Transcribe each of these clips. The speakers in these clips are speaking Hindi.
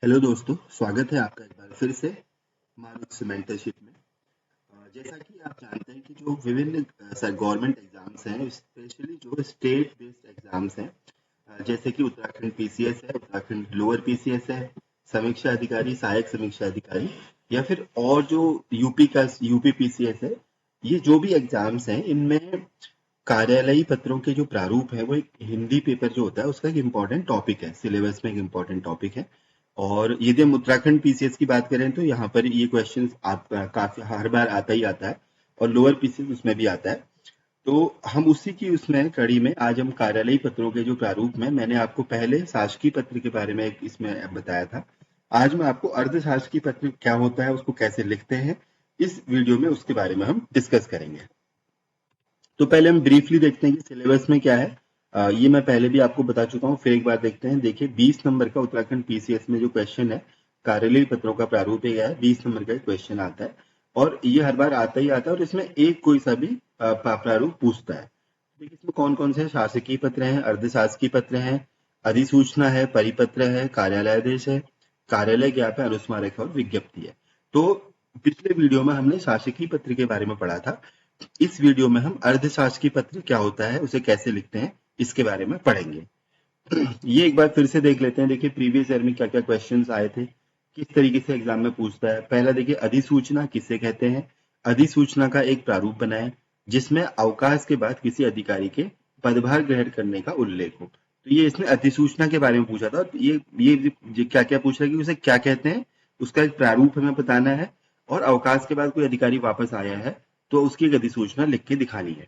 हेलो दोस्तों, स्वागत है आपका एक बार फिर से मारुति मेंटरशिप में। जैसा कि आप जानते हैं कि जो विभिन्न गवर्नमेंट एग्जाम्स हैं, स्पेशली जो स्टेट बेस्ड एग्जाम्स हैं, जैसे कि उत्तराखंड पीसीएस है, उत्तराखंड लोअर पीसीएस है, समीक्षा अधिकारी, सहायक समीक्षा अधिकारी, या फिर और जो यूपी पीसीएस है, ये जो भी एग्जाम्स हैं इनमें कार्यालयी पत्रों के जो प्रारूप है वो एक हिंदी पेपर जो होता है उसका एक इम्पॉर्टेंट टॉपिक है, सिलेबस में एक इम्पॉर्टेंट टॉपिक है। और यदि हम उत्तराखंड पीसीएस की बात करें तो यहाँ पर ये क्वेश्चन आप काफी हर बार आता ही आता है, और लोअर पीसीएस उसमें भी आता है। तो हम उसी की उसमें कड़ी में आज हम कार्यालयी पत्रों के जो प्रारूप में मैंने आपको पहले शासकीय पत्र के बारे में इसमें बताया था। आज मैं आपको अर्ध शासकीय पत्र क्या होता है, उसको कैसे लिखते हैं, इस वीडियो में उसके बारे में हम डिस्कस करेंगे। तो पहले हम ब्रीफली देखते हैं कि सिलेबस में क्या है। ये मैं पहले भी आपको बता चुका हूँ, फिर एक बार देखते हैं। देखिए 20 नंबर का उत्तराखंड पीसीएस में जो क्वेश्चन है, कार्यालयी पत्रों का प्रारूप है, 20 नंबर का क्वेश्चन आता है और ये हर बार आता ही आता है, और इसमें एक कोई सा भी प्रारूप पूछता है। देखिए इसमें कौन कौन से शासकीय पत्र हैं, अर्धशासकीय पत्र हैं, अधिसूचना है, परिपत्र है, कार्यालयादेश है, कार्यालय ज्ञापन, अनुस्मारक है और विज्ञप्ति है। तो पिछले वीडियो में हमने शासकीय पत्र के बारे में पढ़ा था। इस वीडियो में हम अर्धशासकीय पत्र क्या होता है, उसे कैसे लिखते हैं, इसके बारे में पढ़ेंगे। ये एक बार फिर से देख लेते हैं। देखिए प्रीवियस ईयर में क्या क्या क्वेश्चंस आए थे, किस तरीके से एग्जाम में पूछता है। पहला देखिए, अधिसूचना किसे कहते हैं। अधिसूचना का एक प्रारूप बनाएं जिसमें अवकाश के बाद किसी अधिकारी के पदभार ग्रहण करने का उल्लेख हो। तो ये इसने अधिसूचना के बारे में पूछा था, और ये क्या क्या पूछ रहा है कि उसे क्या कहते हैं, उसका एक प्रारूप हमें बताना है। और अवकाश के बाद कोई अधिकारी वापस आया है तो उसकी एक अधिसूचना लिख के दिखानी है।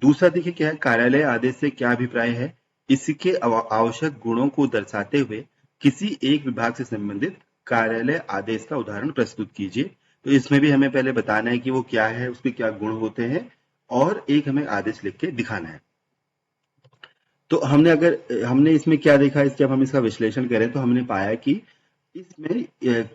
दूसरा देखिए क्या है, कार्यालय आदेश से क्या अभिप्राय है। इसके आवश्यक गुणों को दर्शाते हुए किसी एक विभाग से संबंधित कार्यालय आदेश का उदाहरण प्रस्तुत कीजिए। तो इसमें भी हमें पहले बताना है कि वो क्या है, उसके क्या गुण होते हैं, और एक हमें आदेश लिख के दिखाना है। तो हमने इसमें क्या देखा, जब हम इसका विश्लेषण करें तो हमने पाया कि इसमें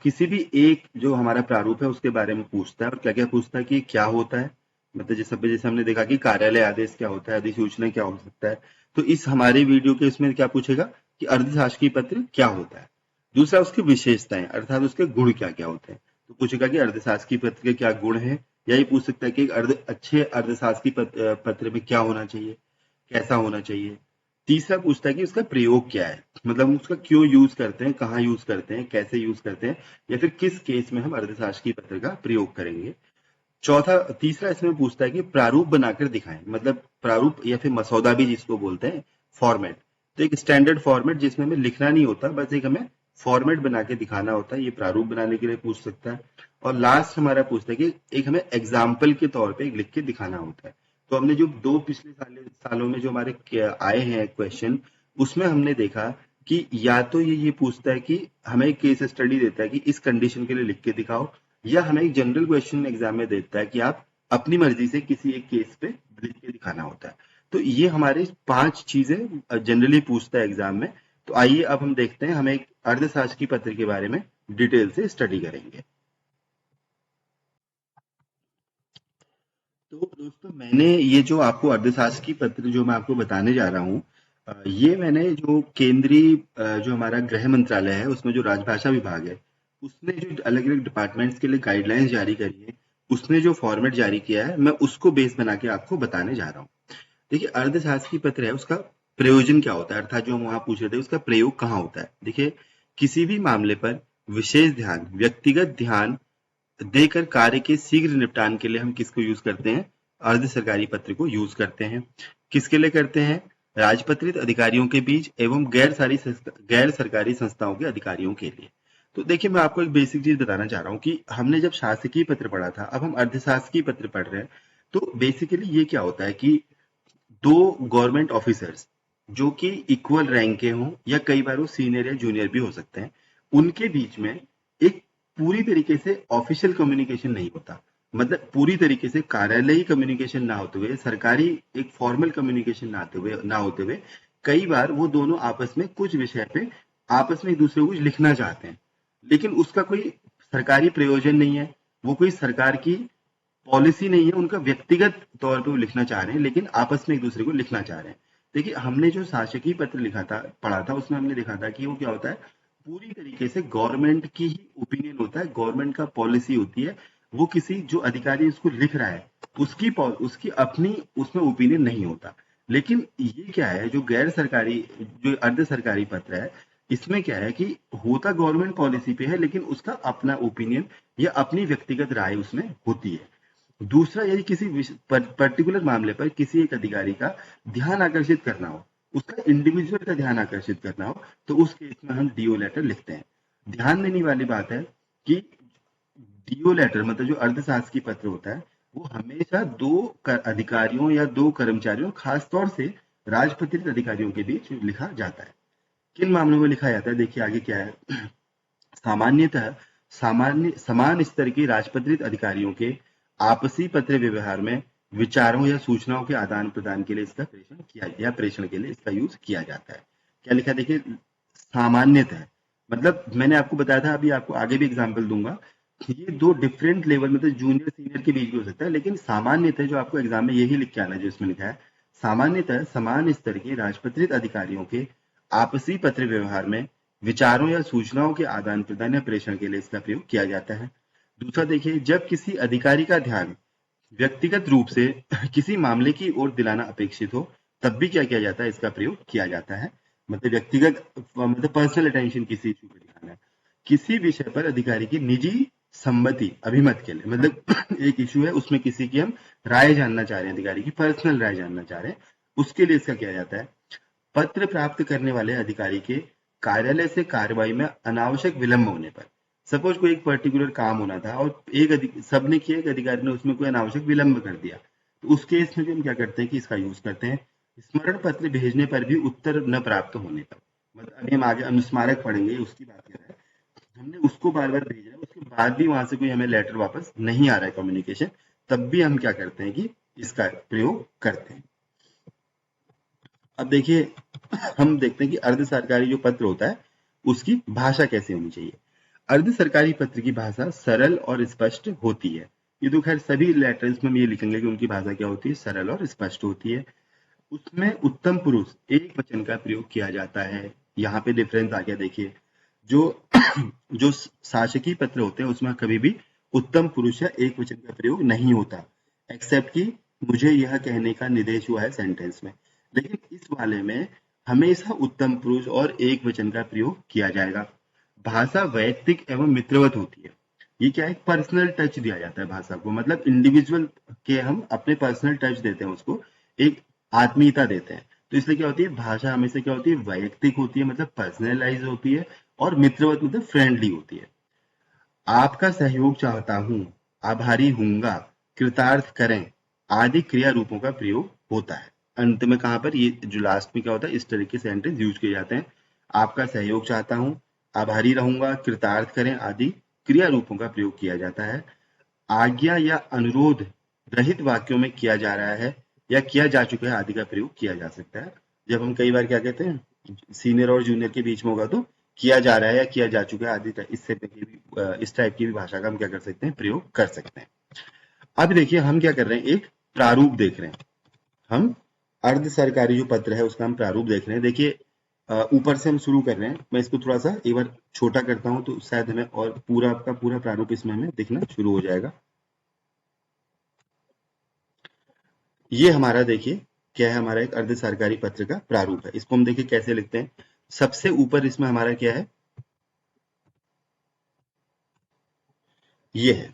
किसी भी एक जो हमारा प्रारूप है उसके बारे में पूछता है, और क्या क्या पूछता है कि क्या होता है। मतलब जैसे हमने देखा कि कार्यालय आदेश क्या होता है, अधिसूचना क्या हो सकता है। तो इस हमारे वीडियो के इसमें क्या पूछेगा कि अर्धशासकीय पत्र क्या होता है। दूसरा उसकी विशेषताएं, अर्थात उसके गुण क्या क्या होते हैं। तो पूछेगा कि अर्धशासकीय पत्र के क्या गुण है, या ये पूछ सकता है कि एक अच्छे अर्धशासकीय पत्र में क्या होना चाहिए, कैसा होना चाहिए। तीसरा पूछता है कि उसका प्रयोग क्या है, मतलब उसका क्यों यूज करते हैं, कहाँ यूज करते हैं, कैसे यूज करते हैं, या फिर किस केस में हम अर्धशासकीय पत्र का प्रयोग करेंगे। तीसरा इसमें पूछता है कि प्रारूप बनाकर दिखाएं, मतलब प्रारूप या फिर मसौदा भी जिसको बोलते हैं, फॉर्मेट। तो एक स्टैंडर्ड फॉर्मेट जिसमें हमें लिखना नहीं होता, बस एक हमें फॉर्मेट बना के दिखाना होता है, ये प्रारूप बनाने के लिए पूछ सकता है। और लास्ट हमारा पूछता है कि एक हमें एग्जाम्पल के तौर पे एक लिख के दिखाना होता है। तो हमने जो दो पिछले सालों में जो हमारे आए हैं क्वेश्चन, उसमें हमने देखा कि या तो ये पूछता है कि हमें केस स्टडी देता है कि इस कंडीशन के लिए लिख के दिखाओ, या हमें एक जनरल क्वेश्चन एग्जाम में देता है कि आप अपनी मर्जी से किसी एक केस पे लिख के दिखाना होता है। तो ये हमारे 5 चीजें जनरली पूछता है एग्जाम में। तो आइए अब हम देखते हैं, हमें एक अर्थशास्त्र पत्र के बारे में डिटेल से स्टडी करेंगे। तो दोस्तों, मैंने ये जो आपको अर्थशास्त्र पत्र जो मैं आपको बताने जा रहा हूँ, ये मैंने जो केंद्रीय जो हमारा गृह मंत्रालय है उसमें जो राजभाषा विभाग है, उसने जो अलग अलग डिपार्टमेंट्स के लिए गाइडलाइंस जारी करी है, उसने जो फॉर्मेट जारी किया है, मैं उसको बेस बना के आपको बताने जा रहा हूँ। देखिए अर्थशास्त्री पत्र है, उसका प्रयोजन क्या होता है, अर्थात जो हम वहां पूछ रहे थे उसका प्रयोग कहाँ होता है। देखिए किसी भी मामले पर विशेष ध्यान, व्यक्तिगत ध्यान देकर कार्य के शीघ्र निपटान के लिए हम किसको यूज करते हैं, अर्ध सरकारी पत्र को यूज करते हैं। किसके लिए करते हैं, राजपत्रित अधिकारियों के बीच एवं गैर सरकारी संस्थाओं के अधिकारियों के लिए। तो देखिए मैं आपको एक बेसिक चीज बताना चाह रहा हूँ कि हमने जब शासकीय पत्र पढ़ा था, अब हम अर्धशासकीय पत्र पढ़ रहे हैं। तो बेसिकली ये क्या होता है कि दो गवर्नमेंट ऑफिसर्स जो कि इक्वल रैंक के हों, या कई बार वो सीनियर या जूनियर भी हो सकते हैं, उनके बीच में एक पूरी तरीके से ऑफिशियल कम्युनिकेशन नहीं होता। मतलब पूरी तरीके से कार्यालयी कम्युनिकेशन ना होते हुए, सरकारी एक फॉर्मल कम्युनिकेशन ना होते हुए कई बार वो दोनों आपस में कुछ विषय पे आपस में एक दूसरे को कुछ लिखना चाहते हैं, लेकिन उसका कोई सरकारी प्रयोजन नहीं है, वो कोई सरकार की पॉलिसी नहीं है, उनका व्यक्तिगत तौर पे वो लिखना चाह रहे हैं, लेकिन आपस में एक दूसरे को लिखना चाह रहे हैं। देखिए हमने जो शासकीय पत्र लिखा था, पढ़ा था, उसमें हमने देखा था कि वो क्या होता है, पूरी तरीके से गवर्नमेंट की ही ओपिनियन होता है, गवर्नमेंट का पॉलिसी होती है। वो किसी जो अधिकारी इसको लिख रहा है उसकी अपनी उसमें ओपिनियन नहीं होता। लेकिन ये क्या है, जो गैर सरकारी जो अर्ध सरकारी पत्र है, इसमें क्या है कि होता गवर्नमेंट पॉलिसी पे है, लेकिन उसका अपना ओपिनियन या अपनी व्यक्तिगत राय उसमें होती है। दूसरा, यदि किसी पर्टिकुलर मामले पर किसी एक अधिकारी का ध्यान आकर्षित करना हो, उसका इंडिविजुअल का ध्यान आकर्षित करना हो, तो उस केस में हम डीओ लेटर लिखते हैं। ध्यान देने वाली बात है कि डीओ लेटर मतलब जो अर्धशासकीय पत्र होता है, वो हमेशा अधिकारियों या दो कर्मचारियों, खासतौर से राजपत्रित अधिकारियों के बीच लिखा जाता है। किन मामलों में लिखा जाता है, देखिए आगे क्या है। सामान्यतः समान स्तर के राजपत्रित अधिकारियों के आपसी पत्र व्यवहार में विचारों या सूचनाओं के आदान प्रदान के लिए इसका प्रेषण के लिए इसका यूज किया जाता है। क्या लिखा है, देखिए सामान्यतः मतलब मैंने आपको बताया था, अभी आपको आगे भी एग्जाम्पल दूंगा। ये दो डिफरेंट लेवल मतलब जूनियर सीनियर के बीच भी हो सकता है, लेकिन सामान्यतः जो आपको एग्जाम में यही लिख के आना है जो इसमें लिखा है। सामान्यतः समान स्तर के राजपत्रित अधिकारियों के आपसी पत्र व्यवहार में विचारों या सूचनाओं के आदान प्रदान या प्रेषण के लिए इसका प्रयोग किया जाता है। दूसरा देखिए, जब किसी अधिकारी का ध्यान व्यक्तिगत रूप से किसी मामले की ओर दिलाना अपेक्षित हो, तब भी क्या किया जाता है, इसका प्रयोग किया जाता है। मतलब व्यक्तिगत मतलब पर्सनल अटेंशन किसी इशू पर दिखाना है। किसी विषय पर अधिकारी की निजी सम्मति अभिमत के लिए, मतलब एक इशू है उसमें किसी की हम राय जानना चाह रहे हैं, अधिकारी की पर्सनल राय जानना चाह रहे हैं, उसके लिए इसका किया जाता है। पत्र प्राप्त करने वाले अधिकारी के कार्यालय से कार्रवाई में अनावश्यक विलंब होने पर, सपोज कोई एक पर्टिकुलर काम होना था और सबने किया, एक अधिकारी ने उसमें कोई अनावश्यक विलंब कर दिया, तो उस केस में भी हम क्या करते हैं कि इसका यूज करते हैं। स्मरण पत्र भेजने पर भी उत्तर न प्राप्त होने पर, मतलब अभी हम आगे अनुस्मारक पढ़ेंगे, उसकी बात कर रहे हैं। हमने उसको बार बार भेजा है, उसके बाद भी वहां से कोई हमें लेटर वापस नहीं आ रहा है कम्युनिकेशन, तब भी हम क्या करते हैं कि इसका प्रयोग करते हैं। अब देखिए, हम देखते हैं कि अर्ध सरकारी जो पत्र होता है उसकी भाषा कैसे होनी चाहिए। अर्ध सरकारी पत्र की भाषा सरल और स्पष्ट होती है। ये तो खैर सभी लेटर्स में हम ये लिखेंगे कि उनकी भाषा क्या होती है, सरल और स्पष्ट होती है। उसमें उत्तम पुरुष एक वचन का प्रयोग किया जाता है। यहाँ पे डिफरेंस आ गया, देखिए जो जो शासकीय पत्र होते हैं उसमें कभी भी उत्तम पुरुष या एक वचन का प्रयोग नहीं होता, एक्सेप्ट कि मुझे यह कहने का निर्देश हुआ है सेंटेंस में। लेकिन इस वाले में हमेशा उत्तम पुरुष और एक वचन का प्रयोग किया जाएगा। भाषा वैयक्तिक एवं मित्रवत होती है। ये क्या है, पर्सनल टच दिया जाता है भाषा को, मतलब इंडिविजुअल के हम अपने पर्सनल टच देते हैं उसको, एक आत्मीयता देते हैं। तो इसलिए क्या होती है, भाषा हमेशा क्या होती है, वैयक्तिक होती है, मतलब पर्सनलाइज होती है, और मित्रवत मतलब फ्रेंडली होती है। आपका सहयोग चाहता हूं, आभारी हूंगा, कृतार्थ करें आदि क्रिया रूपों का प्रयोग होता है। अंत में कहां पर, ये जो लास्ट में क्या होता है, इस तरह के सेंटेंस यूज किए जाते हैं। आपका सहयोग चाहता हूं, आभारी रहूंगा, कृतार्थ करें आदि क्रिया रूपों का प्रयोग किया जाता है। आज्ञा या अनुरोध रहित वाक्यों में किया जा रहा है या किया जा चुका है आदि का प्रयोग किया जा सकता है। जब हम कई बार क्या कहते हैं, सीनियर और जूनियर के बीच में होगा तो किया जा रहा है या किया जा चुका है आदि इस टाइप की भी भाषा का हम क्या कर सकते हैं, प्रयोग कर सकते हैं। अब देखिए हम क्या कर रहे हैं, एक प्रारूप देख रहे हैं। हम अर्ध सरकारी जो पत्र है उसका हम प्रारूप देख रहे हैं। देखिए ऊपर से हम शुरू कर रहे हैं, मैं इसको थोड़ा सा एक बार छोटा करता हूं तो शायद हमें और पूरा का पूरा प्रारूप इसमें हमें दिखना शुरू हो जाएगा। ये हमारा देखिए क्या है, हमारा एक अर्ध सरकारी पत्र का प्रारूप है। इसको हम देखिए कैसे लिखते हैं। सबसे ऊपर इसमें हमारा क्या है, ये है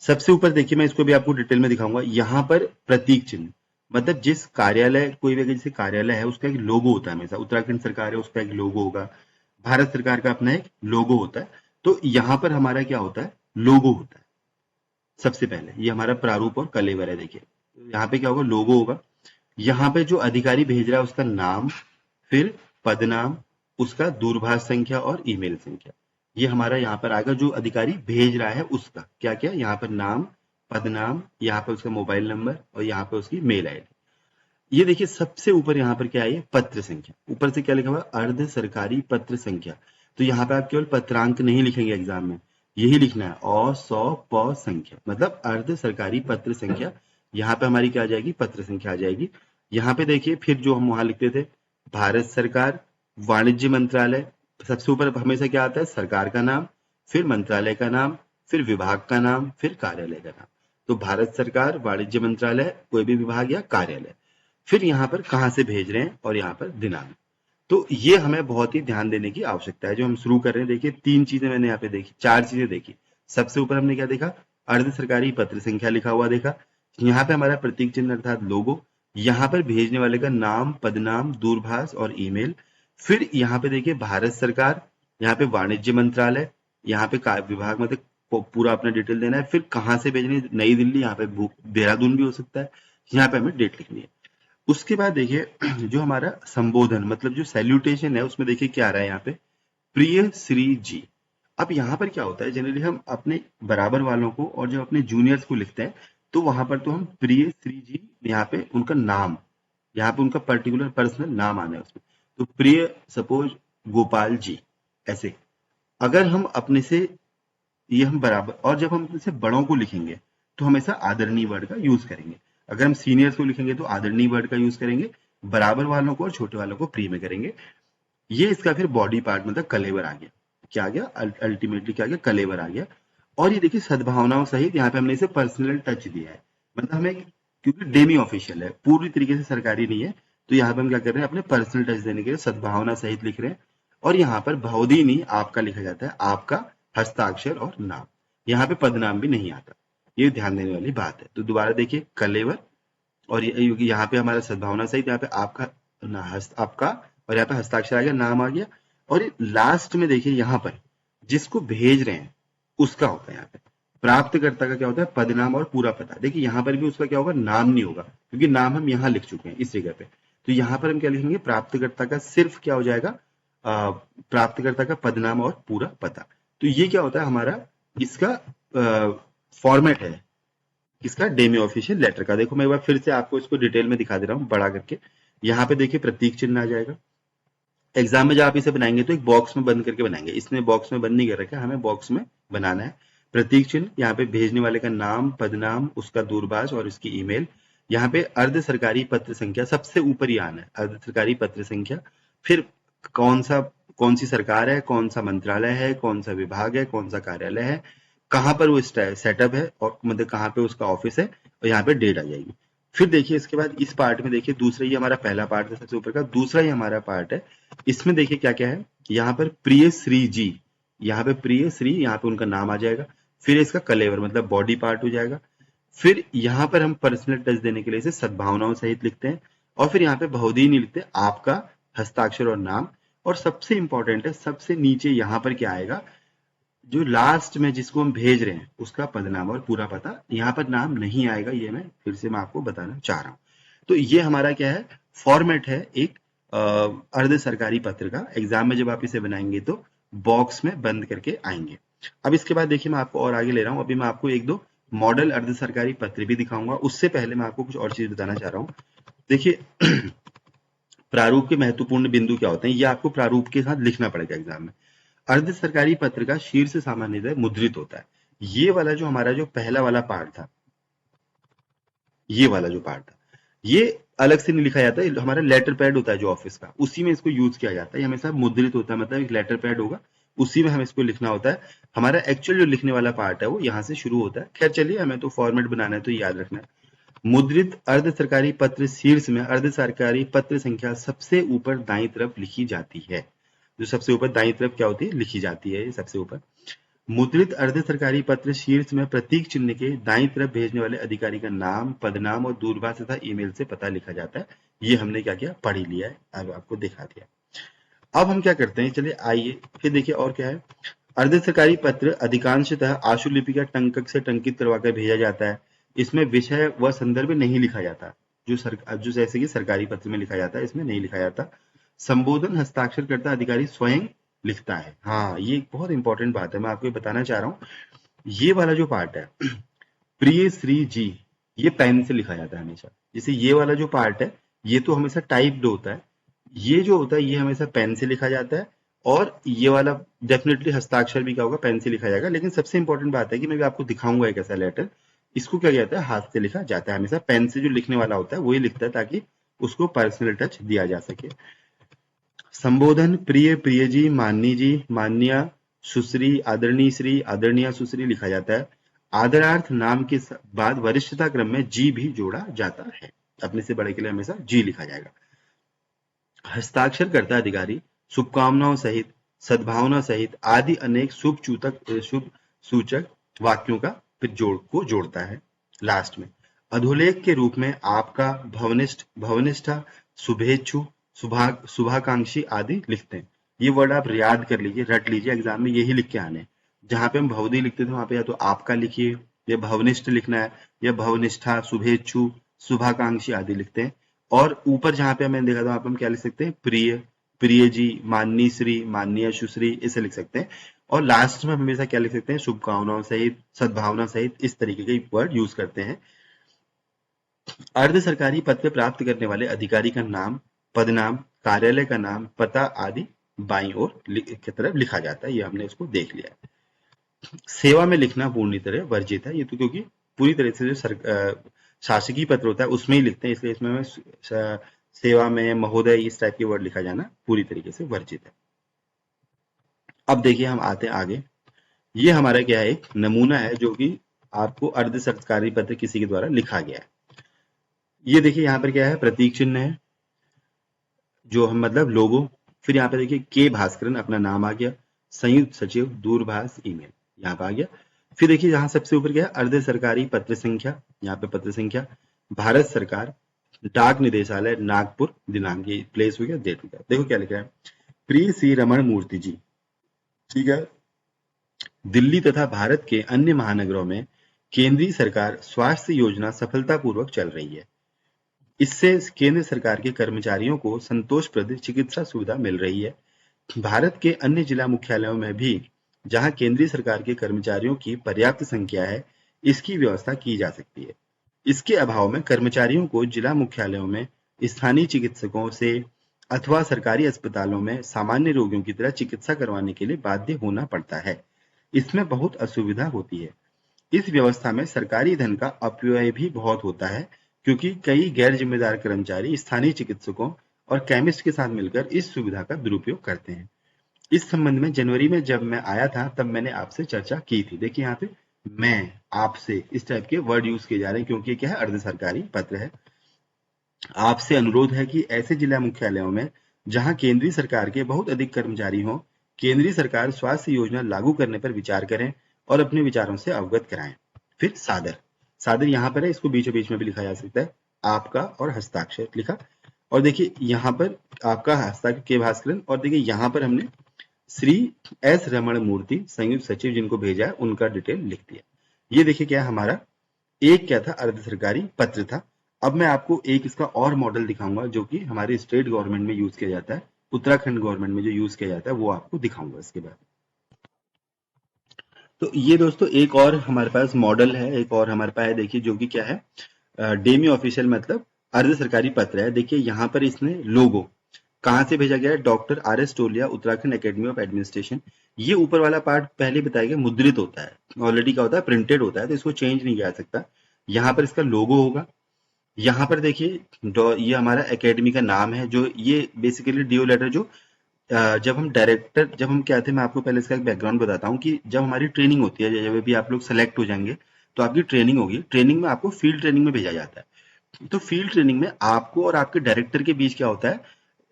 सबसे ऊपर। देखिए मैं इसको भी आपको डिटेल में दिखाऊंगा। यहाँ पर प्रतीक चिन्ह, मतलब जिस कार्यालय, कोई भी जैसे कार्यालय है उसका एक लोगो होता है हमेशा। उत्तराखंड सरकार है उसका एक लोगो होगा, भारत सरकार का अपना एक लोगो होता है। तो यहाँ पर हमारा क्या होता है, लोगो होता है सबसे पहले। ये हमारा प्रारूप और कलेवर है। देखिए यहाँ पे क्या होगा, लोगो होगा। यहाँ पे जो अधिकारी भेज रहा है उसका नाम, फिर पदनाम, उसका दूरभाष संख्या और ईमेल संख्या, ये हमारा यहाँ पर आएगा। जो अधिकारी भेज रहा है उसका क्या क्या, यहाँ पर नाम, पदनाम, यहाँ पर उसका मोबाइल नंबर और यहाँ पर उसकी मेल आईडी। ये देखिए सबसे ऊपर यहाँ पर क्या है, पत्र संख्या। ऊपर से क्या लिखा हुआ, अर्ध सरकारी पत्र संख्या। तो यहाँ पे आप केवल पत्रांक नहीं लिखेंगे एग्जाम में, यही लिखना है और 100 संख्या, मतलब अर्ध सरकारी पत्र संख्या। यहाँ पे हमारी क्या आ जाएगी, पत्र संख्या आ जाएगी। यहाँ पे देखिए फिर जो हम वहां लिखते थे, भारत सरकार, वाणिज्य मंत्रालय, सबसे ऊपर हमेशा क्या आता है, सरकार का नाम, फिर मंत्रालय का नाम, फिर विभाग का नाम, फिर कार्यालय का नाम। तो भारत सरकार, वाणिज्य मंत्रालय, कोई भी विभाग या कार्यालय, फिर यहाँ पर कहाँ से भेज रहे हैं और यहाँ पर दिनांक। तो ये हमें बहुत ही ध्यान देने की आवश्यकता है। जो हम शुरू कर रहे हैं, देखिए 3 चीजें मैंने यहाँ पे देखी, 4 चीजें देखी। सबसे ऊपर हमने क्या देखा, अर्ध सरकारी पत्र संख्या लिखा हुआ देखा। यहाँ पे हमारा प्रतीक चिन्ह अर्थात लोगो, यहाँ पर भेजने वाले का नाम, पदनाम, दूरभाष और ईमेल। फिर यहाँ पे देखिए भारत सरकार, यहाँ पे वाणिज्य मंत्रालय, यहाँ पे विभाग, मतलब पूरा अपना डिटेल देना है। फिर कहाँ से भेजनी है, नई दिल्ली, यहाँ पे देहरादून भी हो सकता है। यहाँ पे हमें डेट लिखनी है। उसके बाद देखिए जो हमारा संबोधन, मतलब जो सैल्यूटेशन है, उसमें देखिए क्या आ रहा है यहाँ पे, प्रिय श्री जी। अब यहाँ पर क्या होता है, जनरली हम अपने बराबर वालों को और जो अपने जूनियर्स को लिखते हैं, तो वहां पर तो हम प्रिय श्री जी, यहाँ पे उनका नाम, यहाँ पे उनका पर्टिकुलर पर्सनल नाम आना है उसमें। तो प्रिय सपोज गोपाल जी, ऐसे। अगर हम अपने से, ये हम बराबर, और जब हम अपने से बड़ों को लिखेंगे तो हमेशा आदरणीय वर्ड का यूज करेंगे। अगर हम सीनियर्स को लिखेंगे तो आदरणीय वर्ड का यूज करेंगे, बराबर वालों को और छोटे वालों को प्रिय में करेंगे। ये इसका फिर बॉडी पार्ट, मतलब कलेवर आ गया। क्या आ गया, अल्टीमेटली क्या आ गया, कलेवर आ गया। और ये देखिए सद्भावनाओं सहित, यहाँ पे हमने इसे पर्सनल टच दिया है, मतलब हमें, क्योंकि डेमी ऑफिशियल है, पूरी तरीके से सरकारी नहीं है, तो यहाँ पे हम क्या कर रहे हैं, अपने पर्सनल टच देने के लिए सद्भावना सहित लिख रहे हैं। और यहाँ पर भवदीनी आपका लिखा जाता है, आपका हस्ताक्षर और नाम, यहाँ पे पदनाम भी नहीं आता। ये ध्यान देने वाली बात है। तो दोबारा देखिए, कलेवर, और यहाँ पे हमारा सद्भावना सहित, यहाँ पे आपका आपका, और यहाँ पे हस्ताक्षर आ गया, नाम आ गया। और लास्ट में देखिए, यहाँ पर जिसको भेज रहे हैं उसका होता है, यहाँ पे प्राप्तकर्ता का क्या होता है, पदनाम और पूरा पता। देखिए यहाँ पर भी उसका क्या होगा, नाम नहीं होगा, क्योंकि नाम हम यहाँ लिख चुके हैं इस जगह पे। तो यहाँ पर हम क्या लिखेंगे, प्राप्तकर्ता का सिर्फ क्या हो जाएगा, प्राप्तकर्ता का पदनाम और पूरा पता। तो ये क्या होता है हमारा, इसका फॉर्मेट है, इसका डेमी ऑफिशियल लेटर का। देखो मैं एक बार फिर से आपको इसको डिटेल में दिखा दे रहा हूँ बड़ा करके। यहाँ पे देखिए प्रतीक चिन्ह आ जाएगा। एग्जाम में जब आप इसे बनाएंगे तो एक बॉक्स में बंद करके बनाएंगे, इसने बॉक्स में बंद नहीं कर रखा है, हमें बॉक्स में बनाना है। प्रतीक चिन्ह, यहाँ पे भेजने वाले का नाम, पदनाम, उसका दूरभाष और उसकी ईमेल। यहाँ पे अर्ध सरकारी पत्र संख्या सबसे ऊपर ही आना है, अर्ध सरकारी पत्र संख्या। फिर कौन सी सरकार है, कौन सा मंत्रालय है, कौन सा विभाग है, कौन सा कार्यालय है, कहाँ पर वो सेटअप है, और मतलब कहाँ पे उसका ऑफिस है, और यहाँ पे डेट आ जाएगी। फिर देखिए इसके बाद इस पार्ट में देखिए, दूसरा ही हमारा पहला पार्ट है सबसे ऊपर का, दूसरा ही हमारा पार्ट है। इसमें देखिए क्या क्या है, यहाँ पर प्रिय श्री जी, यहाँ पे प्रिय श्री, यहाँ पे उनका नाम आ जाएगा। फिर इसका कलेवर, मतलब बॉडी पार्ट हो जाएगा। फिर यहाँ पर हम पर्सनल टच देने के लिए इसे सद्भावनाओं सहित लिखते हैं। और फिर यहाँ पे बहुदीनी लिखते हैं, आपका हस्ताक्षर और नाम। और सबसे इंपॉर्टेंट है, सबसे नीचे यहाँ पर क्या आएगा, जो लास्ट में जिसको हम भेज रहे हैं उसका पदनाम और पूरा पता। यहाँ पर नाम नहीं आएगा, ये मैं फिर से मैं आपको बताना चाह रहा हूँ। तो ये हमारा क्या है, फॉर्मेट है एक अर्ध सरकारी पत्र का। एग्जाम में जब आप इसे बनाएंगे तो बॉक्स में बंद करके आएंगे। अब इसके बाद देखिए मैं आपको और आगे ले रहा हूँ। अभी मैं आपको एक दो मॉडल अर्ध सरकारी पत्र भी दिखाऊंगा। उससे पहले मैं आपको कुछ और चीज बताना चाह रहा हूँ। देखिए प्रारूप के महत्वपूर्ण बिंदु क्या होते हैं, ये आपको प्रारूप के साथ लिखना पड़ेगा एग्जाम में। अर्ध सरकारी पत्र का शीर्ष सामान्यतः मुद्रित होता है। ये वाला जो हमारा जो पहला वाला पार्ट था, ये वाला जो पार्ट था, ये अलग से नहीं लिखा जाता है। हमारा लेटर पैड होता है जो ऑफिस का, उसी में इसको यूज किया जाता है। ये हमेशा मुद्रित होता है, मतलब एक लेटर पैड होगा, उसी में हमें इसको लिखना होता है। हमारा एक्चुअल जो लिखने वाला पार्ट है वो यहाँ से शुरू होता है। खैर चलिए, हमें तो फॉर्मेट बनाना है तो याद रखना है। मुद्रित अर्ध सरकारी पत्र शीर्ष में अर्ध सरकारी पत्र संख्या सबसे ऊपर दाईं तरफ लिखी जाती है। जो सबसे ऊपर दाईं तरफ क्या होती है, लिखी जाती है, ये सबसे ऊपर। मुद्रित अर्ध सरकारी पत्र शीर्ष में प्रतीक चिन्ह के दाईं तरफ भेजने वाले अधिकारी का नाम, पदनाम और दूरभाष तथा ईमेल से पता लिखा जाता है। ये हमने क्या किया, पढ़ ही लिया है, अब आपको दिखा दिया। अब हम क्या करते हैं, चलिए आइए फिर देखिए और क्या है। अर्ध सरकारी पत्र अधिकांशतः आशुलिपि का टंकक से टंकित करवाकर भेजा जाता है। इसमें विषय व संदर्भ नहीं लिखा जाता, जो जैसे कि सरकारी पत्र में लिखा जाता है, इसमें नहीं लिखा जाता। संबोधन हस्ताक्षर करता अधिकारी स्वयं लिखता है। हाँ, ये एक बहुत इंपॉर्टेंट बात है, मैं आपको बताना चाह रहा हूँ। ये वाला जो पार्ट है, प्रिय श्री जी, ये पेन से लिखा जाता है हमेशा। जैसे ये वाला जो पार्ट है, ये तो हमेशा टाइप्ड होता है। ये जो होता है ये हमेशा पेन से लिखा जाता है। और ये वाला डेफिनेटली हस्ताक्षर भी क्या होगा, पेन से लिखा जाएगा। लेकिन सबसे इंपॉर्टेंट बात है कि मैं भी आपको दिखाऊंगा एक ऐसा लेटर, इसको क्या कहता है, हाथ से लिखा जाता है। हमेशा पेन से जो लिखने वाला होता है वही लिखता है, ताकि उसको पर्सनल टच दिया जा सके। संबोधन प्रिय, प्रिय जी, माननीय, सुश्री, आदरणीय श्री, आदरणीय सुश्री लिखा जाता है। आदरार्थ नाम के बाद वरिष्ठता क्रम में जी भी जोड़ा जाता है। अपने से बड़े के लिए हमेशा जी लिखा जाएगा। हस्ताक्षर करता अधिकारी शुभकामनाओं सहित, सद्भावना सहित आदि अनेक शुभ सूचक वाक्यों का फिर जोड़ता है लास्ट में। अधोलेख के रूप में आपका, भवनिष्ठा, शुभेच्छु, शुभाकांक्षी आदि लिखते हैं। ये वर्ड आप याद कर लीजिए, रट लीजिए, एग्जाम में यही लिख के आने। जहां पे हम भवदी लिखते थे वहां पे या तो आपका लिखिए, या भवनिष्ठ लिखना है, या भवनिष्ठा, शुभेच्छु, शुभाकांक्षी आदि लिखते हैं। और ऊपर जहां पे मैंने देखा था वहां पे हम क्या लिख सकते हैं, प्रिय, प्रिय जी, माननीय श्री, माननीय सुश्री, इसे लिख सकते हैं। और लास्ट में हमेशा क्या लिख सकते हैं, शुभकामनाओं सहित, सद्भावना सहित, इस तरीके के वर्ड यूज करते हैं। अर्ध सरकारी पत्र प्राप्त करने वाले अधिकारी का नाम, पदनाम, कार्यालय का नाम, पता आदि बाईं ओर की तरफ लिखा जाता है। ये हमने इसको देख लिया है। सेवा में लिखना पूर्ण तरह वर्जित है। ये तो क्योंकि पूरी तरह से जो शासकीय पत्र होता है उसमें ही लिखते हैं, इसलिए इसमें सेवा में, महोदय, इस टाइप के वर्ड लिखा जाना पूरी तरीके से वर्जित है। अब देखिए हम आते हैं आगे। ये हमारा क्या है, एक नमूना है जो कि आपको अर्ध सरकारी पत्र किसी के द्वारा लिखा गया है। ये देखिए यहाँ पर क्या है, प्रतीक चिन्ह है जो हम मतलब लोगो। फिर यहाँ पे देखिए के भास्करन, अपना नाम आ गया, संयुक्त सचिव, दूरभाष, ईमेल यहाँ पे आ गया। फिर देखिए यहाँ सबसे ऊपर क्या है, अर्ध सरकारी पत्र संख्या, यहाँ पे पत्र संख्या, भारत सरकार, डाक निदेशालय, नागपुर, दिनांक, ये प्लेस हो गया, डेट हो गया। देखो क्या लिखा है, प्रिय श्री रमण मूर्ति जी, ठीक है, दिल्ली तथा भारत के अन्य महानगरों में केंद्रीय सरकार स्वास्थ्य योजना सफलतापूर्वक चल रही है। इससे केंद्र सरकार के कर्मचारियों को संतोषप्रद चिकित्सा सुविधा मिल रही है। भारत के अन्य जिला मुख्यालयों में भी जहां केंद्रीय सरकार के कर्मचारियों की पर्याप्त संख्या है, इसकी व्यवस्था की जा सकती है। इसके अभाव में कर्मचारियों को जिला मुख्यालयों में स्थानीय चिकित्सकों से अथवा सरकारी अस्पतालों में सामान्य रोगियों की तरह चिकित्सा करवाने के लिए बाध्य होना पड़ता है। इसमें बहुत असुविधा होती है। इस व्यवस्था में सरकारी धन का अपव्यय भी बहुत होता है, क्योंकि कई गैर जिम्मेदार कर्मचारी स्थानीय चिकित्सकों और केमिस्ट के साथ मिलकर इस सुविधा का दुरुपयोग करते हैं। इस संबंध में जनवरी में जब मैं आया था तब मैंने आपसे चर्चा की थी। देखिए यहाँ पे मैं, आपसे, इस टाइप के वर्ड यूज किए जा रहे हैं क्योंकि क्या है, अर्ध सरकारी पत्र है। आपसे अनुरोध है कि ऐसे जिला मुख्यालयों में जहां केंद्रीय सरकार के बहुत अधिक कर्मचारी हों, केंद्रीय सरकार स्वास्थ्य योजना लागू करने पर विचार करें और अपने विचारों से अवगत कराएं। फिर सादर, सादर यहाँ पर है, इसको बीचों बीच में भी लिखा जा सकता है, आपका और हस्ताक्षर लिखा। और देखिए यहाँ पर आपका हस्ताक्षर के भास्करन, और देखिए यहाँ पर हमने श्री एस रमण मूर्ति, संयुक्त सचिव, जिनको भेजा है उनका डिटेल लिख दिया। ये देखिए क्या हमारा एक क्या था, अर्ध सरकारी पत्र था। अब मैं आपको एक इसका और मॉडल दिखाऊंगा जो कि हमारे स्टेट गवर्नमेंट में यूज किया जाता है, उत्तराखंड गवर्नमेंट में जो यूज किया जाता है वो आपको दिखाऊंगा इसके बाद। तो ये दोस्तों एक और हमारे पास मॉडल है, एक और हमारे पास है, देखिए जो कि क्या है, डेमी ऑफिशियल मतलब अर्ध सरकारी पत्र है। देखिए यहाँ पर इसने लोगो कहाँ से भेजा गया है, doctor R S Tolia, Uttarakhand academy of administration. ये ऊपर वाला पार्ट पहले बताया गया मुद्रित होता है, ऑलरेडी क्या होता है, प्रिंटेड होता है, तो इसको चेंज नहीं किया जा सकता। यहाँ पर इसका लोगो होगा। यहाँ पर देखिए ये हमारा एकेडमी का नाम है, जो ये बेसिकली डीओ लेटर जो जब हम डायरेक्टर, जब हम क्या थे, मैं आपको पहले इसका एक बैकग्राउंड बताता हूँ कि जब हमारी ट्रेनिंग होती है, जब भी आप लोग सेलेक्ट हो जाएंगे तो आपकी ट्रेनिंग होगी, ट्रेनिंग में आपको फील्ड ट्रेनिंग में भेजा जाता है। तो फील्ड ट्रेनिंग में आपको और आपके डायरेक्टर के बीच क्या होता है,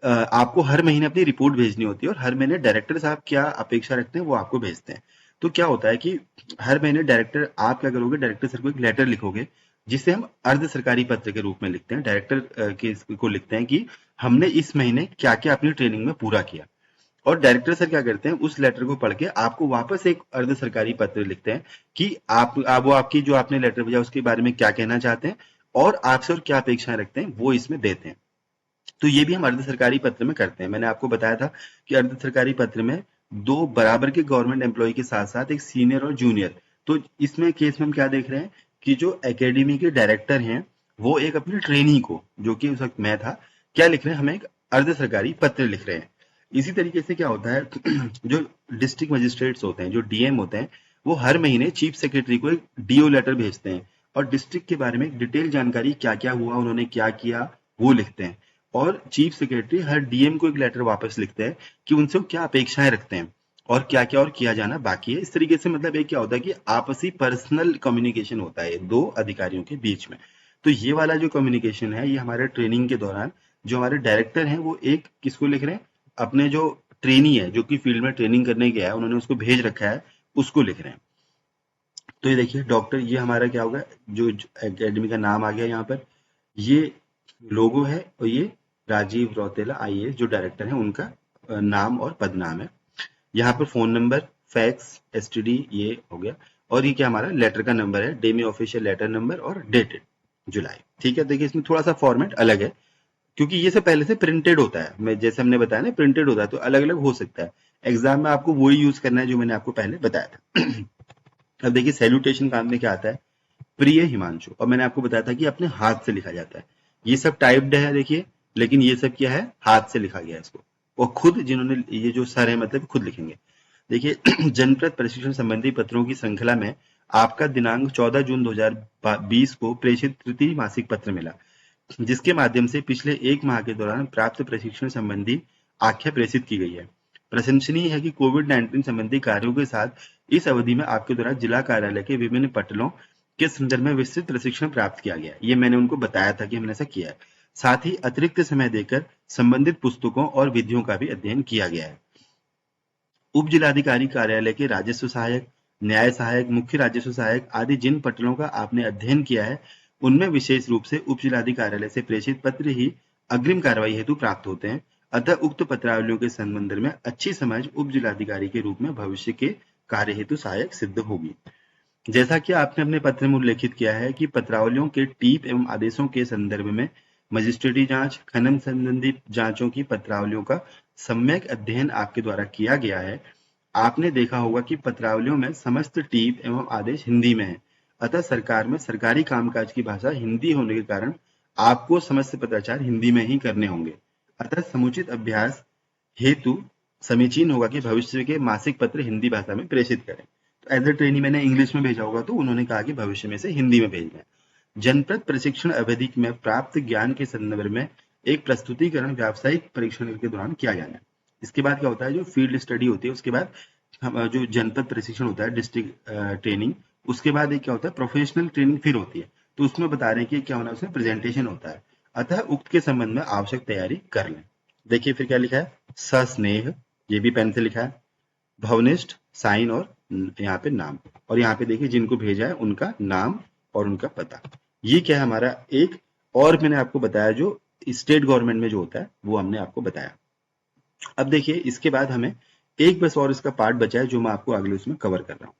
आपको हर महीने अपनी रिपोर्ट भेजनी होती है और हर महीने डायरेक्टर साहब क्या अपेक्षा रखते हैं वो आपको भेजते हैं। तो क्या होता है कि हर महीने डायरेक्टर, आप क्या करोगे, डायरेक्टर सर को एक लेटर लिखोगे जिसे हम अर्ध सरकारी पत्र के रूप में लिखते हैं। डायरेक्टर के को लिखते हैं कि हमने इस महीने क्या क्या अपनी ट्रेनिंग में पूरा किया, और डायरेक्टर सर क्या करते हैं, उस लेटर को पढ़ के आपको वापस एक अर्ध सरकारी पत्र लिखते हैं कि आप वो आपकी जो आपने लेटर भेजा उसके बारे में क्या कहना चाहते हैं और आपसे और क्या अपेक्षाएं रखते हैं वो इसमें देते हैं। तो ये भी हम अर्ध सरकारी पत्र में करते हैं। मैंने आपको बताया था कि अर्ध सरकारी पत्र में दो बराबर के गवर्नमेंट एम्प्लॉय के साथ साथ एक सीनियर और जूनियर, तो इसमें केस में हम क्या देख रहे हैं कि जो एकेडमी के डायरेक्टर हैं वो एक अपने ट्रेनी को, जो कि उस वक्त मैं था, क्या लिख रहे हैं, हमें एक अर्ध सरकारी पत्र लिख रहे हैं। इसी तरीके से क्या होता है जो डिस्ट्रिक्ट मजिस्ट्रेट्स होते हैं, जो डीएम होते हैं, वो हर महीने चीफ सेक्रेटरी को एक डीओ लेटर भेजते हैं और डिस्ट्रिक्ट के बारे में डिटेल जानकारी क्या क्या हुआ, उन्होंने क्या किया वो लिखते हैं। और चीफ सेक्रेटरी हर डीएम को एक लेटर वापस लिखते हैं कि उनसे वो क्या अपेक्षाएं रखते हैं और क्या क्या और किया जाना बाकी है। इस तरीके से मतलब ये क्या होता है कि आपसी पर्सनल कम्युनिकेशन होता है दो अधिकारियों के बीच में। तो ये वाला जो कम्युनिकेशन है ये हमारे ट्रेनिंग के दौरान जो हमारे डायरेक्टर हैं वो एक किसको लिख रहे हैं, अपने जो ट्रेनी है जो कि फील्ड में ट्रेनिंग करने गया है उन्होंने उसको भेज रखा है उसको लिख रहे हैं। तो ये देखिए डॉक्टर, ये हमारा क्या होगा, जो एकेडमी का नाम आ गया यहाँ पर, ये लोगो है और ये राजीव रौतेला आईएएस जो डायरेक्टर है उनका नाम और पद नाम है। यहाँ पर फोन नंबर, फैक्स, एसटीडी ये हो गया। और ये क्या हमारा लेटर का नंबर है, डेमी ऑफिशियल लेटर नंबर और डेटेड जुलाई। ठीक है, देखिए इसमें थोड़ा सा फॉर्मेट अलग है क्योंकि ये सब पहले से प्रिंटेड होता है। मैं जैसे हमने बताया ना प्रिंटेड होता है तो अलग अलग हो सकता है। एग्जाम में आपको वही यूज करना है जो मैंने आपको पहले बताया था। अब देखिए सैल्यूटेशन काम में क्या आता है, प्रिय हिमांशु, और मैंने आपको बताया था कि अपने हाथ से लिखा जाता है। ये सब टाइप्ड है देखिए, लेकिन ये सब क्या है, हाथ से लिखा गया है इसको। और खुद जिन्होंने ये जो सर है मतलब खुद लिखेंगे। देखिए जनपद प्रशिक्षण संबंधी पत्रों की श्रृंखला में आपका दिनांक 14 जून 2020 को प्रेषित तृतीय मासिक पत्र मिला, जिसके माध्यम से पिछले एक माह के दौरान प्राप्त प्रशिक्षण संबंधी आख्या प्रेषित की गई है। प्रशंसनीय है कि कोविड-19 संबंधी कार्यों के साथ इस अवधि में आपके द्वारा जिला कार्यालय के विभिन्न पटलों के संदर्भ में विस्तृत प्रशिक्षण प्राप्त किया गया। ये मैंने उनको बताया था कि हमने ऐसा किया है। साथ ही अतिरिक्त समय देकर संबंधित पुस्तकों और विधियों का भी अध्ययन किया गया है। उप जिलाधिकारी कार्यालय के राजस्व सहायक, न्याय सहायक, मुख्य राजस्व सहायक आदि जिन पटलों का आपने अध्ययन किया है उनमें विशेष रूप से उप जिलाधिकारी कार्यालय से प्रेषित पत्र ही अग्रिम कार्रवाई हेतु प्राप्त होते हैं। अतः उक्त पत्रावलियों के संबंध में अच्छी समझ उप जिलाधिकारी के रूप में भविष्य के कार्य हेतु सहायक सिद्ध होगी। जैसा कि आपने अपने पत्र में उल्लेखित किया है कि पत्रावलियों के टीप एवं आदेशों के संदर्भ में मजिस्ट्रेटी जांच, खनन संबंधी जांचों की पत्रावलियों का सम्यक अध्ययन आपके द्वारा किया गया है। आपने देखा होगा कि पत्रावलियों में समस्त टीप एवं आदेश हिंदी में है। अतः सरकार में सरकारी कामकाज की भाषा हिंदी होने के कारण आपको समस्त पत्राचार हिंदी में ही करने होंगे। अतः समुचित अभ्यास हेतु समीचीन होगा कि भविष्य के मासिक पत्र हिंदी भाषा में प्रेषित करें। तो एज ए ट्रेनी मैंने इंग्लिश में भेजा होगा तो उन्होंने कहा कि भविष्य में से हिंदी में भेजना है। जनपद प्रशिक्षण अवधि में प्राप्त ज्ञान के संदर्भ में एक प्रस्तुतिकरण व्यावसायिक परीक्षण के दौरान किया जाना है। इसके बाद क्या होता है, जो फील्ड स्टडी होती है उसके बाद हम जो जनपद प्रशिक्षण होता है डिस्ट्रिक्ट ट्रेनिंग, उसके बाद एक क्या होता है प्रोफेशनल ट्रेनिंग फिर होती है। तो उसमें बता रहे हैं कि क्या होना है, उसमें प्रेजेंटेशन होता है। अतः उक्त के संबंध में आवश्यक तैयारी कर लें। देखिए फिर क्या लिखा है, सस्नेह, ये भी पेन से लिखा है, भवनिष्ठ, साइन और यहाँ पे नाम, और यहाँ पे देखिए जिनको भेजा है उनका नाम और उनका पता। ये क्या है हमारा एक, और मैंने आपको बताया जो स्टेट गवर्नमेंट में जो होता है वो हमने आपको बताया। अब देखिए इसके बाद हमें एक बस और इसका पार्ट बचा है जो मैं आपको अगले उसमें कवर कर रहा हूँ।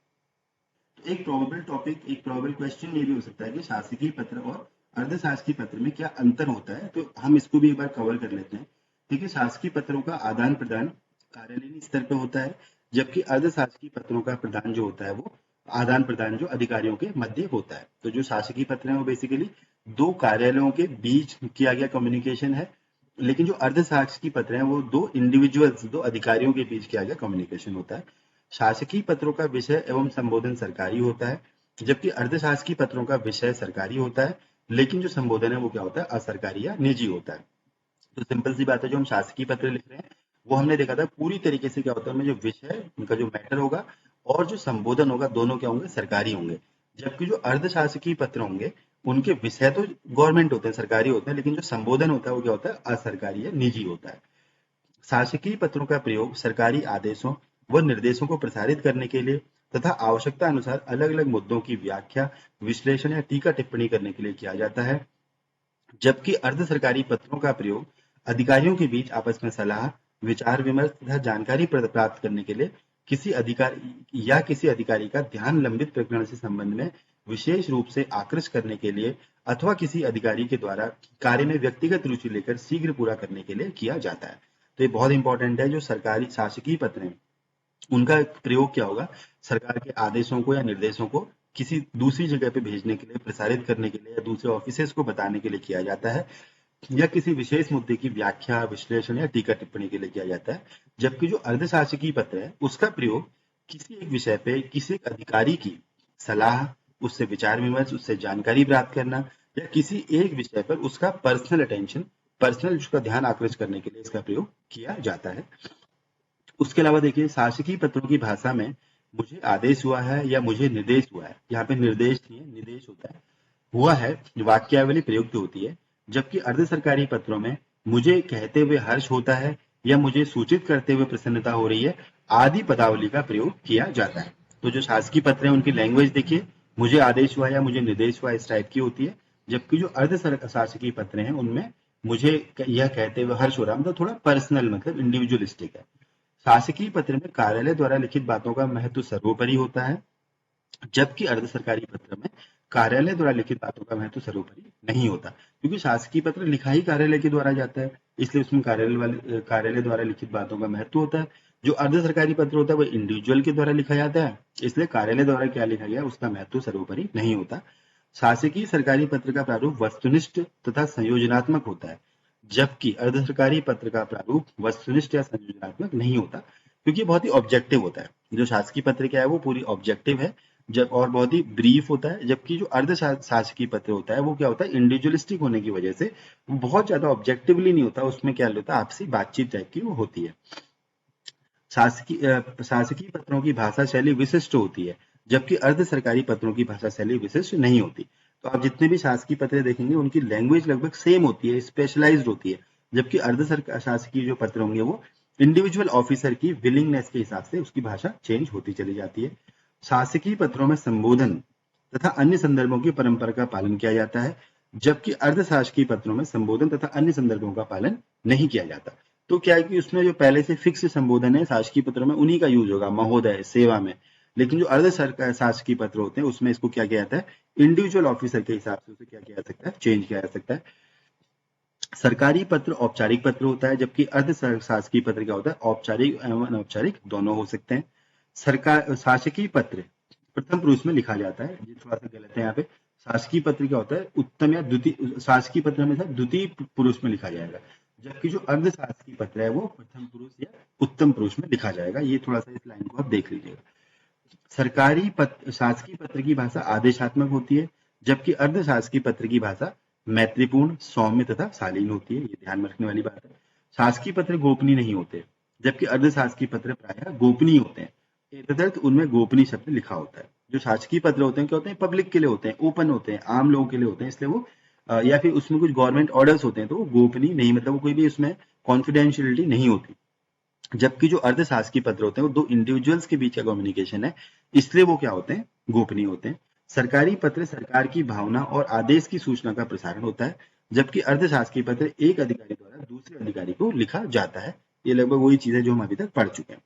तो एक प्रोबेबल टॉपिक, एक प्रोबेबल क्वेश्चन ये भी हो सकता है कि शासकीय पत्र और अर्धशासकीय पत्र में क्या अंतर होता है, तो हम इसको भी एक बार कवर कर लेते हैं। देखिए शासकीय पत्रों का आदान प्रदान कार्यालयीन स्तर पर होता है, जबकि अर्धशासकीय पत्रों का प्रदान जो होता है वो आदान प्रदान जो अधिकारियों के मध्य होता है। तो जो शासकीय पत्र है वो बेसिकली दो कार्यालयों के बीच किया गया कम्युनिकेशन है, लेकिन जो अर्धशासकीय पत्र हैं वो दो इंडिविजुअल्स, दो अधिकारियों के बीच किया गया कम्युनिकेशन होता है। शासकीय पत्रों का विषय एवं संबोधन सरकारी होता है, जबकि अर्धशासकीय पत्रों का विषय सरकारी होता है, लेकिन जो संबोधन है वो क्या होता है, असरकारी या निजी होता है। तो सिंपल सी बात है, जो हम शासकीय पत्र लिख रहे हैं वो हमने देखा था पूरी तरीके से क्या होता है, उनमें जो विषय, उनका जो मैटर होगा और जो संबोधन होगा दोनों क्या होंगे, सरकारी होंगे। जबकि जो अर्धशासकीय पत्र होंगे उनके विषय तो गवर्नमेंट होते हैं, सरकारी होते हैं, लेकिन जो संबोधन होता है वो क्या होता है, असरकारी या निजी होता है। शासकीय पत्रों का प्रयोग सरकारी आदेशों व निर्देशों को प्रसारित करने के लिए तथा आवश्यकता अनुसार अलग अलग मुद्दों की व्याख्या, विश्लेषण या टीका टिप्पणी करने के लिए किया जाता है, जबकि अर्ध सरकारी पत्रों का प्रयोग अधिकारियों के बीच आपस में सलाह, विचार विमर्श तथा जानकारी प्राप्त करने के लिए किसी अधिकारी का ध्यान लंबित प्रकरण से संबंध में विशेष रूप से आकृष्ट करने के लिए अथवा किसी अधिकारी के द्वारा कार्य में व्यक्तिगत रुचि लेकर शीघ्र पूरा करने के लिए किया जाता है। तो ये बहुत इंपॉर्टेंट है, जो सरकारी शासकीय पत्र हैं उनका प्रयोग क्या होगा, सरकार के आदेशों को या निर्देशों को किसी दूसरी जगह पे भेजने के लिए, प्रसारित करने के लिए या दूसरे ऑफिसेस को बताने के लिए किया जाता है, या किसी विशेष मुद्दे की व्याख्या, विश्लेषण या टीका टिप्पणी के लिए किया जाता है। जबकि जो अर्धशासकीय पत्र है उसका प्रयोग किसी एक विषय पे किसी एक अधिकारी की सलाह, उससे विचार विमर्श, उससे जानकारी प्राप्त करना या किसी एक विषय पर उसका पर्सनल अटेंशन पर्सनल का ध्यान आकृष्ट करने के लिए इसका प्रयोग किया जाता है। उसके अलावा देखिए, शासकीय पत्रों की भाषा में मुझे आदेश हुआ है या मुझे निर्देश हुआ है, यहाँ पे निर्देश नहीं है, निर्देश होता है, हुआ है वाक्यावली प्रयुक्त होती है। जबकि अर्ध सरकारी पत्रों में मुझे कहते हुए हर्ष होता है या मुझे सूचित करते हुए प्रसन्नता हो रही है आदि पदावली का प्रयोग किया जाता है। तो जो शासकीय पत्र है उनकी लैंग्वेज देखिए, मुझे आदेश हुआ या मुझे निर्देश हुआ इस टाइप की होती है। जबकि जो अर्ध शासकीय पत्र हैं उनमें मुझे यह कहते हुए हर्ष हो रहा है, मतलब थोड़ा पर्सनल, मतलब इंडिविजुअलिस्टिक है। शासकीय पत्र में कार्यालय द्वारा लिखित बातों का महत्व सर्वोपरि होता है, जबकि अर्ध सरकारी पत्र में कार्यालय द्वारा लिखित बातों का महत्व सर्वोपरि नहीं होता, क्योंकि शासकीय पत्र लिखा ही कार्यालय के द्वारा जाता है, इसलिए उसमें कार्यालय द्वारा लिखित बातों का महत्व होता है। जो अर्ध सरकारी पत्र होता है वो इंडिविजुअल के द्वारा लिखा जाता है, इसलिए कार्यालय द्वारा क्या लिखा गया उसका महत्व सर्वोपरि नहीं होता। शासकीय सरकारी पत्र का प्रारूप वस्तुनिष्ठ तथा संयोजनात्मक होता है, जबकि अर्ध सरकारी पत्र का प्रारूप वस्तुनिष्ठ या संयोजनात्मक नहीं होता, क्योंकि बहुत ही ऑब्जेक्टिव होता है। जो शासकीय पत्र क्या है वो पूरी ऑब्जेक्टिव है जब और बहुत ही ब्रीफ होता है, जबकि जो अर्ध शासकीय पत्र होता है वो क्या होता है, इंडिविजुअलिस्टिक होने की वजह से वो बहुत ज्यादा ऑब्जेक्टिवली नहीं होता, उसमें क्या होता है आपसी बातचीत टाइप की वो होती है। शासकीय पत्रों की भाषा शैली विशिष्ट होती है, जबकि अर्ध सरकारी पत्रों की भाषा शैली विशिष्ट नहीं होती। तो आप जितने भी शासकीय पत्र देखेंगे उनकी लैंग्वेज लगभग सेम होती है, स्पेशलाइज्ड होती है, जबकि अर्ध शासकीय जो पत्र होंगे वो इंडिविजुअल ऑफिसर की विलिंगनेस के हिसाब से उसकी भाषा चेंज होती चली जाती है। शासकीय पत्रों में संबोधन तथा अन्य संदर्भों की परंपरा का पालन किया जाता है, जबकि अर्ध शासकीय पत्रों में संबोधन तथा अन्य संदर्भों का पालन नहीं किया जाता। तो क्या है कि उसमें जो पहले से फिक्स संबोधन है शासकीय पत्रों में उन्हीं का यूज होगा, महोदय, सेवा में। लेकिन जो अर्ध शासकीय पत्र होते हैं उसमें इसको क्या किया जाता है, इंडिविजुअल ऑफिसर के हिसाब से उसे क्या किया जा सकता है, चेंज किया जा सकता है। सरकारी पत्र औपचारिक पत्र होता है, जबकि अर्ध शासकीय पत्र क्या होता है, औपचारिक एवं अनौपचारिक दोनों हो सकते हैं। सरकार शासकीय पत्र प्रथम पुरुष में लिखा जाता है, ये थोड़ा सा गलत है यहाँ पे। शासकीय पत्र क्या होता है, उत्तम या द्वितीय, शासकीय पत्र हमेशा द्वितीय पुरुष में लिखा जाएगा, जबकि जो अर्ध शासकीय पत्र है वो प्रथम पुरुष या उत्तम पुरुष में लिखा जाएगा। ये थोड़ा सा इस लाइन को आप देख लीजिएगा। सरकारी पत्र शासकीय पत्र की भाषा आदेशात्मक होती है, जबकि अर्ध शासकीय पत्र की भाषा मैत्रीपूर्ण, सौम्य तथा शालीन होती है, ये ध्यान में रखने वाली बात है। शासकीय पत्र गोपनीय नहीं होते, जबकि अर्ध शासकीय पत्र प्रायः गोपनीय होते हैं, एतदर्थ उनमें गोपनीय शब्द लिखा होता है। जो शासकीय पत्र होते हैं क्या होते हैं, पब्लिक के लिए होते हैं, ओपन होते हैं, आम लोगों के लिए होते हैं, इसलिए वो या फिर उसमें कुछ गवर्नमेंट ऑर्डर्स होते हैं तो वो गोपनीय नहीं, मतलब वो कोई भी उसमें कॉन्फिडेंशियलिटी नहीं होती। जबकि जो अर्ध शासकीय पत्र होते हैं वो दो इंडिविजुअल्स के बीच का कम्युनिकेशन है, इसलिए वो क्या होते हैं, गोपनीय होते हैं। सरकारी पत्र सरकार की भावना और आदेश की सूचना का प्रसारण होता है, जबकि अर्ध शासकीय पत्र एक अधिकारी द्वारा दूसरे अधिकारी को लिखा जाता है। ये लगभग वही चीज है जो हम अभी तक पढ़ चुके हैं।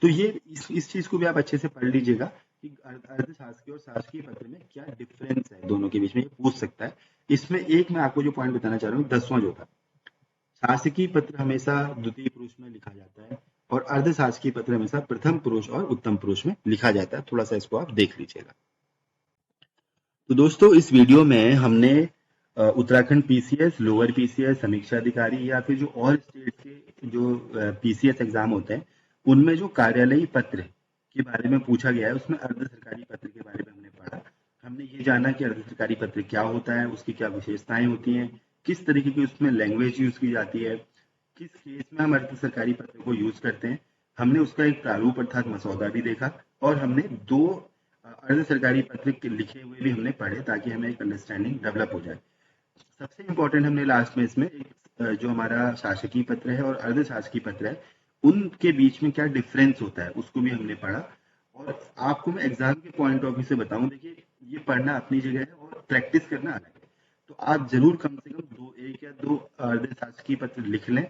तो ये इस चीज को भी आप अच्छे से पढ़ लीजिएगा कि अर्ध शासकीय और शासकीय पत्र में क्या डिफरेंस है, दोनों के बीच में ये पूछ सकता है। इसमें एक मैं आपको जो पॉइंट बताना चाह रहा हूँ, 10वां जो था, शासकीय पत्र हमेशा द्वितीय पुरुष में लिखा जाता है और अर्ध शासकीय पत्र हमेशा प्रथम पुरुष और उत्तम पुरुष में लिखा जाता है। थोड़ा सा इसको आप देख लीजिएगा। तो दोस्तों इस वीडियो में हमने उत्तराखंड पीसीएस, लोअर पीसीएस, समीक्षा अधिकारी या फिर जो और स्टेट के जो पीसीएस एग्जाम होते हैं उनमें जो कार्यालयी पत्र के बारे में पूछा गया है उसमें अर्ध सरकारी पत्र के बारे में हमने पढ़ा। हमने ये जाना कि अर्ध सरकारी पत्र क्या होता है, उसकी क्या विशेषताएं होती हैं, किस तरीके की उसमें लैंग्वेज यूज की जाती है, किस केस में हम अर्ध सरकारी पत्र को यूज करते हैं। हमने उसका एक प्रारूप अर्थात मसौदा भी देखा और हमने दो अर्ध सरकारी पत्र के लिखे हुए भी हमने पढ़े ताकि हमें एक अंडरस्टैंडिंग डेवलप हो जाए। सबसे इम्पोर्टेंट हमने लास्ट में इसमें एक जो हमारा शासकीय पत्र है और अर्ध शासकीय पत्र है उनके बीच में क्या डिफरेंस होता है उसको भी हमने पढ़ा। और आपको मैं एग्जाम के पॉइंट ऑफ व्यू से बताऊं, देखिए ये पढ़ना अपनी जगह है और प्रैक्टिस करना अलग है। तो आप जरूर कम से कम एक या दो अर्ध शासकीय पत्र लिख लें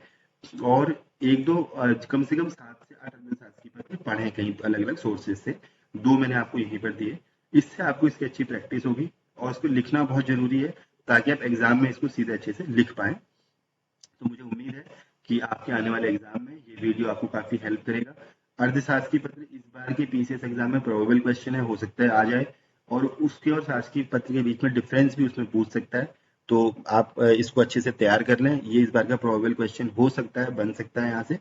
और एक दो कम से कम 7 से 8 अर्ध शासकीय पत्र पढ़ें कहीं अलग अलग सोर्सेज से। दो मैंने आपको यहीं पर दिए, इससे आपको इसकी अच्छी प्रैक्टिस होगी और इसको लिखना बहुत जरूरी है ताकि आप एग्जाम में इसको सीधे अच्छे से लिख पाए। तो मुझे उम्मीद है कि आपके आने वाले एग्जाम में ये वीडियो आपको काफी हेल्प करेगा। अर्धशासकीय पत्र इस बार के पीसीएस एग्जाम में प्रोबेबल क्वेश्चन है, हो सकता है आ जाए, और उसके और शासकीय पत्र के बीच में डिफरेंस भी उसमें पूछ सकता है। तो आप इसको अच्छे से तैयार कर लें, ये इस बार का प्रोबेबल क्वेश्चन हो सकता है, बन सकता है यहाँ से।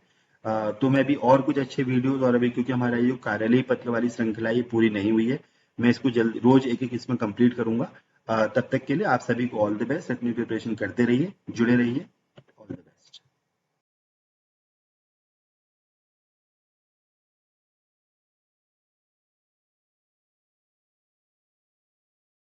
तो मैं भी और कुछ अच्छे वीडियोस, और अभी क्योंकि हमारा ये कार्यालय पत्र वाली श्रृंखला ये पूरी नहीं हुई है, मैं इसको जल्द रोज एक एक इसमें कंप्लीट करूंगा। तब तक के लिए आप सभी को ऑल द बेस्ट, अपनी प्रिपरेशन करते रहिए, जुड़े रहिए।